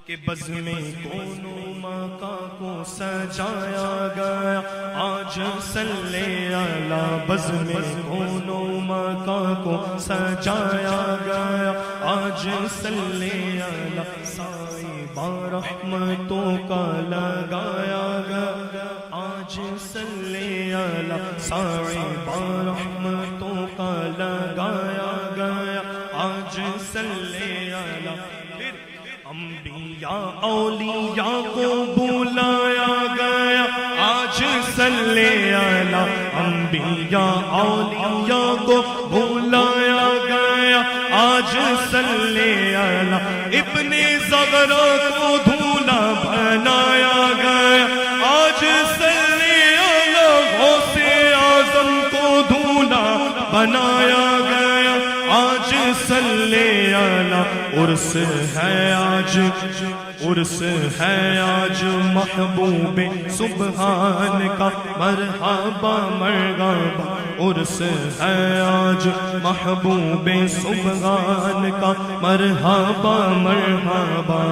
کہ بزم کونو مکہ کو سجایا گیا آج صلی علی بزم کونو مکہ کو سجایا گیا آج صلی علی صاحبہ رحمتوں کا لگایا گیا آج صلی علی صاحبہ رحمتوں کا لگایا گیا آج صلی علی انبیاء اولیاء کو بلایا گیا آج صلی علی انبیاء اولیاء کو بلایا گیا آج صلی علی ابن زغرا کو دھولا بنایا گیا آج صلی علی غوث اعظم کو دھولا بنایا گیا آج صلی علی عرس ہے آج عرس ہے آج محبوب سبحان کا مرحبا مرحبا عرس ہے آج محبوب سبحان کا مرحبا مرحبا